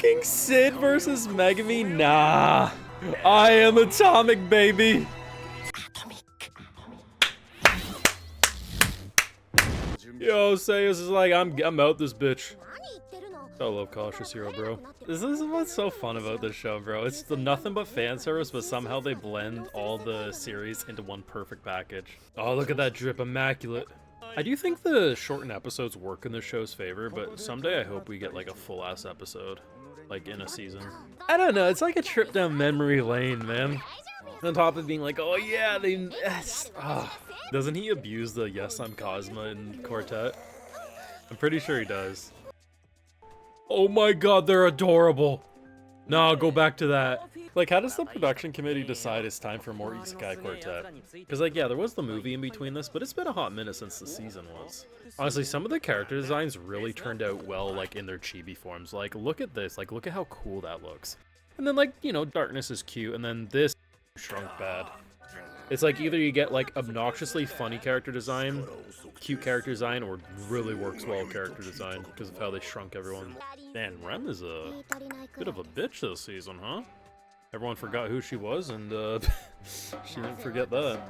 Fucking Sid versus Megami? Nah. I am atomic, baby. Yo, Sayas is like, I'm out this bitch. I love Cautious Hero, bro. This is what's so fun about this show, bro. It's the nothing but fan service, but somehow they blend all the series into one perfect package. Oh, look at that drip, immaculate. I do think the shortened episodes work in the show's favor, but someday I hope we get like a full-ass episode, like in a season. I don't know, it's like a trip down memory lane, man. On top of being like, oh yeah, doesn't he abuse the yes, I'm Cosma in Quartet? I'm pretty sure he does. Oh my god, they're adorable. No, go back to that. Like, how does the production committee decide it's time for more Isekai Quartet? Because, like, yeah, there was the movie in between this, but it's been a hot minute since the season was. Honestly, some of the character designs really turned out well, like, in their chibi forms. Like, look at this. Like, look at how cool that looks. And then, like, you know, Darkness is cute, and then this shrunk bad. It's like either you get, like, obnoxiously funny character design, cute character design, or really works well character design because of how they shrunk everyone. Man, Rem is a bit of a bitch this season, huh? Everyone forgot who she was, and she didn't forget that.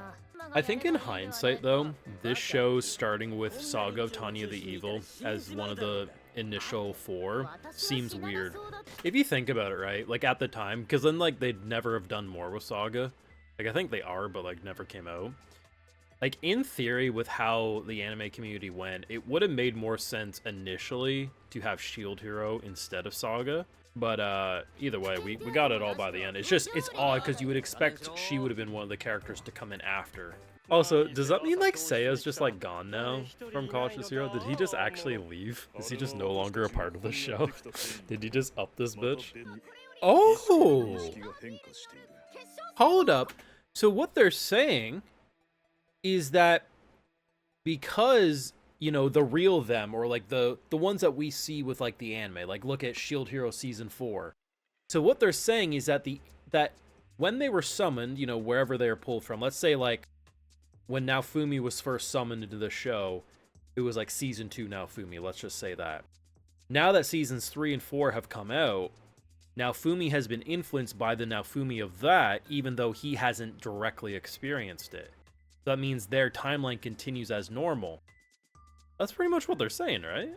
I think in hindsight, though, this show starting with Saga of Tanya the Evil as one of the initial 4 seems weird. If you think about it, right? Like, at the time, because then, like, they'd never have done more with Saga. Like, I think they are, but, like, never came out. Like, in theory, with how the anime community went, it would have made more sense initially to have Shield Hero instead of Saga. But either way, we got it all by the end. It's just, it's odd because you would expect she would have been one of the characters to come in after. Also, does that mean like Seiya's just like gone now from Cautious Hero? Did he just actually leave? Is he just no longer a part of the show? Did he just up this bitch? Oh! Hold up. So what they're saying is that because, you know, the real them, or like the ones that we see with like the anime, like look at Shield Hero season 4. So what they're saying is that that when they were summoned, you know, wherever they were pulled from, let's say like when Naofumi was first summoned into the show, it was like season 2 Naofumi, let's just say that. Now that seasons 3 and 4 have come out, Naofumi has been influenced by the Naofumi of that, even though he hasn't directly experienced it. That means their timeline continues as normal. That's pretty much what they're saying, right?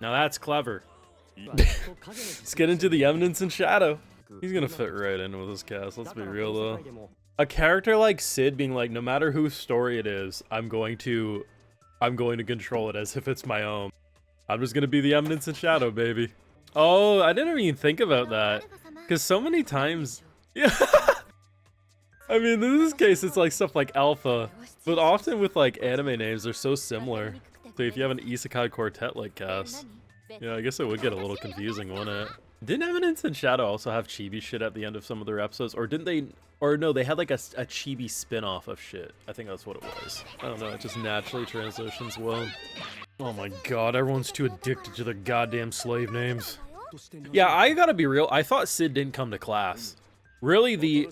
Now that's clever. Let's get into the Eminence and Shadow. He's gonna fit right in with this cast, let's be real though. A character like Sid being like, no matter whose story it is, I'm going to control it as if it's my own. I'm just gonna be the Eminence and Shadow, baby. Oh, I didn't even think about that. Because so many times... Yeah. I mean, in this case, it's like stuff like Alpha. But often with like anime names, they're so similar. So if you have an Isekai Quartet like cast, yeah, I guess it would get a little confusing, wouldn't it? Didn't Eminence and Shadow also have chibi shit at the end of some of their episodes? Or didn't they... Or no, they had like a chibi spin-off of shit. I think that's what it was. I don't know, it just naturally transitions well. Oh my god, everyone's too addicted to their goddamn slave names. Yeah, I gotta be real, I thought Sid didn't come to class. Really the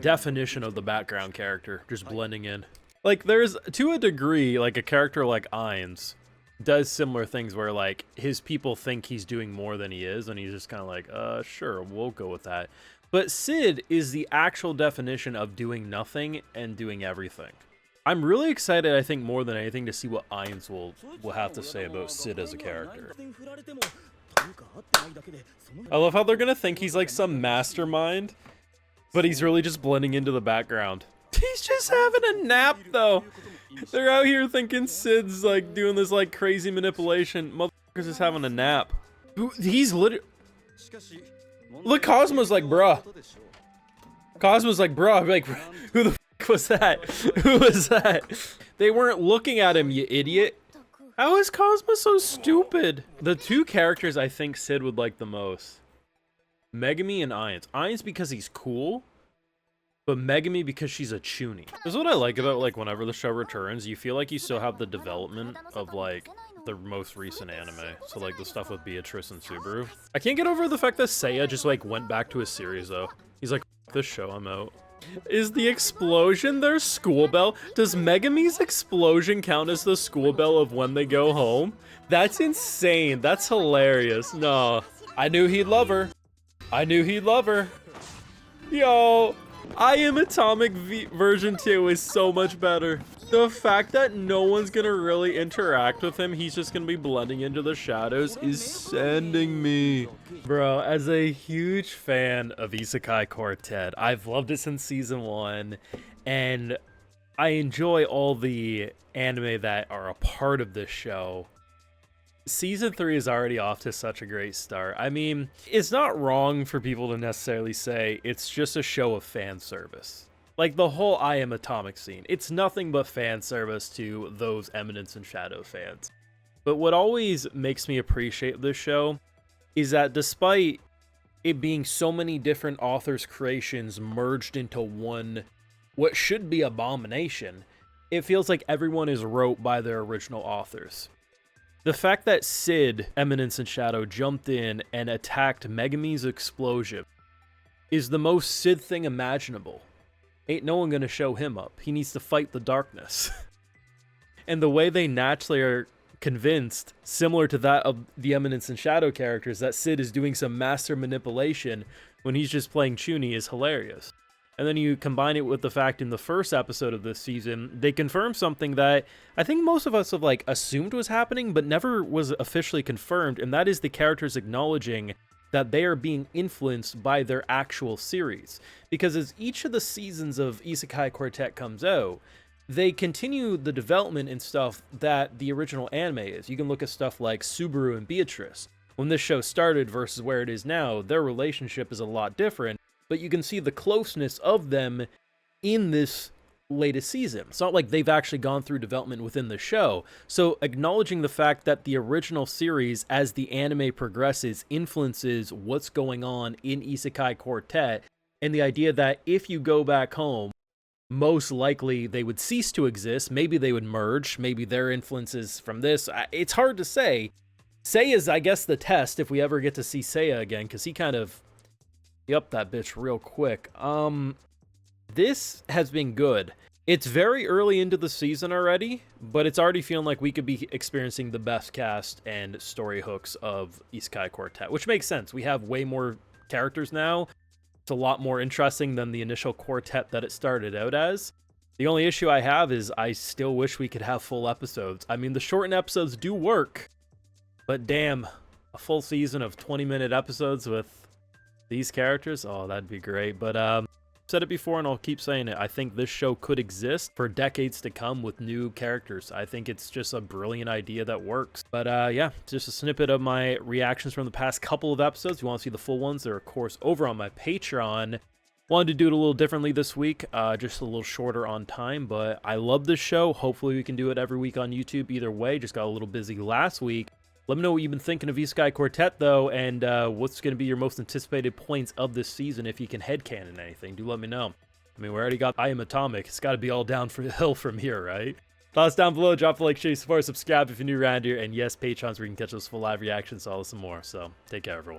definition of the background character, just blending in. Like, there's, to a degree, like a character like Ainz does similar things where like his people think he's doing more than he is, and he's just kind of like, sure, we'll go with that. But Sid is the actual definition of doing nothing and doing everything. I'm really excited, I think, more than anything, to see what Ainz will have to say about Sid as a character. I love how they're gonna think he's like some mastermind, but he's really just blending into the background. He's just having a nap, though. They're out here thinking Sid's like doing this like crazy manipulation. Motherfucker's just having a nap. He's literally... Look, Cosmo's like, bruh. Cosmo's like, bruh. Like, who the f was that? Who was that? They weren't looking at him, you idiot. How is Cosmo so stupid? The two characters I think Sid would like the most. Megami and Ainz. Ainz because he's cool, but Megami because she's a chuny. This is what I like about like whenever the show returns, you feel like you still have the development of like the most recent anime. So like the stuff with Beatrice and Subaru. I can't get over the fact that Seiya just like went back to his series though. He's like, F this show, I'm out. Is the explosion their school bell? Does Megumi's explosion count as the school bell of when they go home? That's insane. That's hilarious. No. I knew he'd love her. I knew he'd love her. Yo, I Am Atomic version 2 is so much better. The fact that no one's gonna really interact with him, he's just gonna be blending into the shadows, is sending me. Bro, as a huge fan of Isekai Quartet, I've loved it since season 1, and I enjoy all the anime that are a part of this show. Season 3 is already off to such a great start. I mean, it's not wrong for people to necessarily say it's just a show of fan service. Like the whole I Am Atomic scene, it's nothing but fan service to those Eminence and Shadow fans. But what always makes me appreciate this show is that despite it being so many different authors' creations merged into one, what should be abomination, it feels like everyone is wrote by their original authors. The fact that Sid, Eminence and Shadow, jumped in and attacked Megumi's explosion is the most Sid thing imaginable. Ain't no one gonna show him up. He needs to fight the darkness. And the way they naturally are convinced, similar to that of the Eminence and Shadow characters, that Sid is doing some master manipulation when he's just playing Chuny is hilarious. And then you combine it with the fact in the first episode of this season, they confirm something that I think most of us have assumed was happening, but never was officially confirmed, and that is the characters acknowledging that they are being influenced by their actual series. Because as each of the seasons of Isekai Quartet comes out, they continue the development and stuff that the original anime is. You can look at stuff like Subaru and Beatrice. When this show started versus where it is now, their relationship is a lot different, but you can see the closeness of them in this latest season. It's not like they've actually gone through development within the show. So acknowledging the fact that the original series, as the anime progresses, influences what's going on in Isekai Quartet, and the idea that if you go back home, most likely they would cease to exist. Maybe they would merge. Maybe their influences from this. It's hard to say. Seiya's, I guess, the test if we ever get to see Seiya again, because he kind of upped that bitch real quick. This has been good. It's very early into the season already, but it's already feeling like we could be experiencing the best cast and story hooks of Isekai Quartet, which makes sense. We have way more characters now. It's a lot more interesting than the initial quartet that it started out as. The only issue I have is I still wish we could have full episodes. I mean, the shortened episodes do work, but damn, a full season of 20-minute episodes with these characters, oh, that'd be great. But I've said it before and I'll keep saying it. I think this show could exist for decades to come with new characters. I think it's just a brilliant idea that works. But yeah, just a snippet of my reactions from the past couple of episodes. If you want to see the full ones, they're of course over on my Patreon. Wanted to do it a little differently this week, just a little shorter on time, but I love this show. Hopefully we can do it every week on YouTube. Either way, just got a little busy last week. Let me know what you've been thinking of Isekai Quartet, though, and what's going to be your most anticipated points of this season. If you can headcanon anything, do let me know. I mean, we already got I Am Atomic. It's got to be all down for the hill from here, right? Thoughts down below. Drop a like, share, support, subscribe if you're new around here. And yes, Patrons, where you can catch those full live reactions, all this and more. So, take care, everyone.